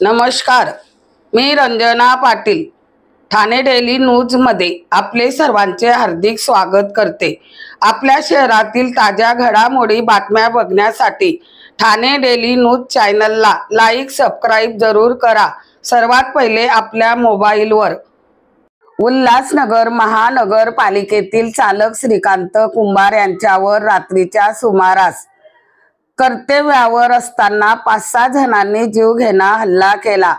नमस्कार, मी रंजना पाटील ठाणे डेली न्यूजमध्ये आपले सर्वांचे हार्दिक स्वागत करते। आपल्या शहरातील ताज्या घडामोडी बातम्या बघण्यासाठी ठाणे डेली न्यूज चॅनलला लाईक सबस्क्राइब जरूर करा। सर्वात पहिले आपल्या मोबाईलवर उल्हासनगर महानगरपालिकेतील चालक श्रीकांत कुंभार यांच्यावर रात्रीच्या सुमारास कर्तव्यावर असताना 5-6 जणांनी जीवघेणा हल्ला केला।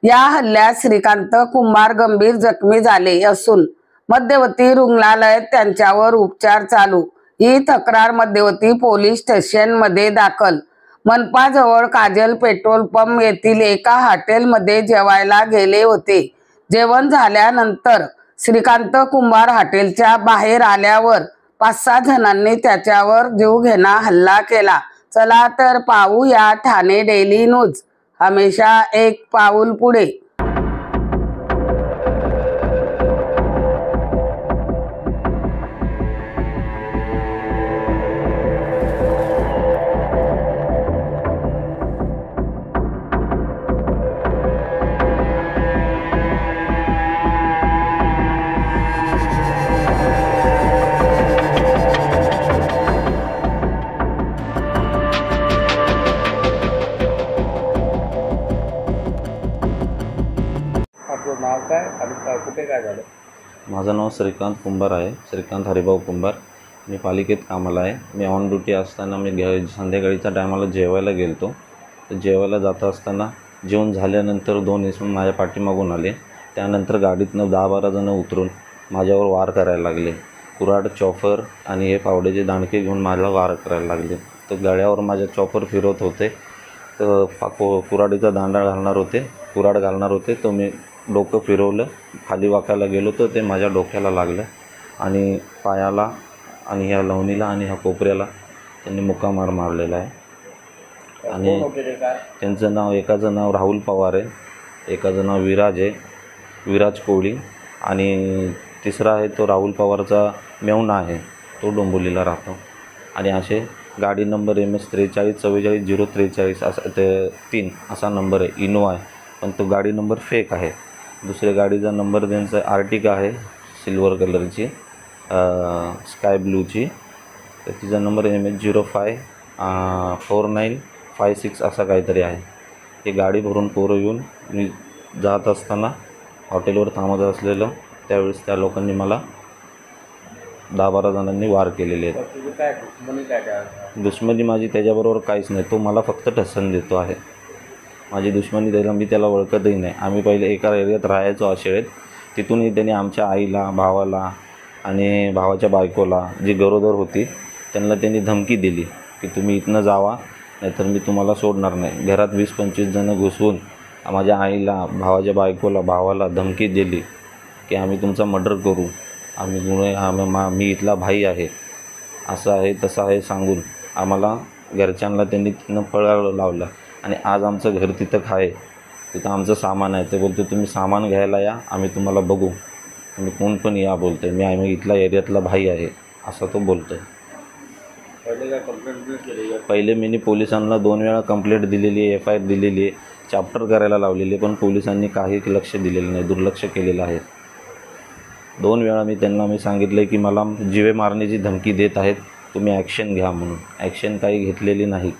या हल्ल्यात श्रीकांत कुंभार गंभीर जखमी झाले असून मध्यवर्ती रुग्णालयात त्यांच्यावर उपचार चालू। ही तक्रार मध्यवर्ती पोलीस स्टेशन मध्ये दाखल। मनपाजवळ काजल पेट्रोल पंप येथील एका हॉटेलमध्ये जेवायला गेले होते। जेवण झाल्यानंतर श्रीकांत कुंभार हॉटेलच्या बाहेर आल्यावर 5-6 जणांनी त्याच्यावर जीवघेणा हल्ला केला। चला तर पाहूया ठाणे डेली न्यूज, हमेशा एक पाऊल पुढे। नाव काय आणि कुठे काय झालं? माझं नाव श्रीकांत कुंभार आहे, श्रीकांत हरिभाऊ कुंभार। मी पालिकेत कामाला आहे। मी ऑन ड्युटी असताना मी संध्याकाळीच्या टायमाला जेवायला गेलतो। तर जेवायला जात असताना जेवण झाल्यानंतर 2 इसम माझ्या पाठीमागून आले। त्यानंतर गाडीतनं 10-12 जण उतरून माझ्यावर वार करायला लागले। कुऱ्हाड, चॉपर आणि हे फावड्याचे दांडके घेऊन मला वार करायला लागले। तर गळ्यावर माझ्या चॉपर फिरवत होते, तर कुऱ्हाडीचा दांडा घालणार होते, कुऱ्हाड घालणार होते। तो मी डोकं फिरवलं, खाली वाकायला गेलो तर ते माझ्या डोक्याला लागलं आणि पायाला आणि ह्या लवणीला आणि ह्या कोपऱ्याला त्यांनी मुक्का मार मारलेला आहे। आणि त्यांचं नाव, एकाचं नाव राहुल पवार आहे, एकाचं नाव विराज कोळी आणि तिसरा आहे तो राहुल पवारचा मेवणा आहे, तो डोंबिवलीला राहतो। आणि असे गाडी नंबर MS 43444043 असा ते 3 असा नंबर आहे, इनोवा आहे, पण तो गाडी नंबर फेक आहे। दुसऱ्या गाडीचा नंबर त्यांचा आर्टिका आहे, सिल्वर कलरची, स्काय ब्लूची, तर तिचा नंबर MS 054956 असा काहीतरी आहे। ही गाडी भरून पोरं येऊन मी जात असताना हॉटेलवर थांबत असलेलं त्यावेळेस त्या लोकांनी मला 10-12 जणांनी वार केलेले आहेत। दुश्मनी माझी त्याच्याबरोबर काहीच नाही, तो मला फक्त ठसन देतो आहे। माझी दुश्मनी त्याला, मी त्याला ओळखतही नाही। आम्ही पहिले एका एरियात राहायचो आशेळेत, तिथूनही त्याने आमच्या आईला, भावाला आणि भावाच्या बायकोला, जी गरोदर होती, त्यांना त्यांनी धमकी दिली की तुम्ही इथनं जावा, नाहीतर मी तुम्हाला सोडणार नाही। घरात 20-25 जणं घुसवून माझ्या आईला, भावाच्या बायकोला, भावाला धमकी दिली की आम्ही तुमचा मर्डर करू, मी इथला भाई आहे, असं आहे तसं आहे सांगून आम्हाला घरच्यांना त्यांनी तिथनं पळायला लावलं। आणि आज आमचं घर तिथं आहे, तिथं आमचं सामान आहे। ते बोलतो तुम्ही सामान घ्यायला या, आम्ही तुम्हाला बघू, तुम्ही कोण पण या बोलतो आहे, आम्ही इथला एरियातला भाई आहे असं तो बोलतो आहे। पहिले मी पोलिसांना 2 वेळा कंप्लेंट दिलेली आहे, FIR दिलेली आहे, चॅप्टर करायला लावलेली आहे, पण पोलिसांनी काही लक्ष दिलेलं नाही, दुर्लक्ष केलेलं आहे। 2 वेळा मी सांगितलं की मला जीवे मारण्याची धमकी देत आहेत, तुम्ही ॲक्शन घ्या म्हणून, ॲक्शन काही घेतलेली नाही।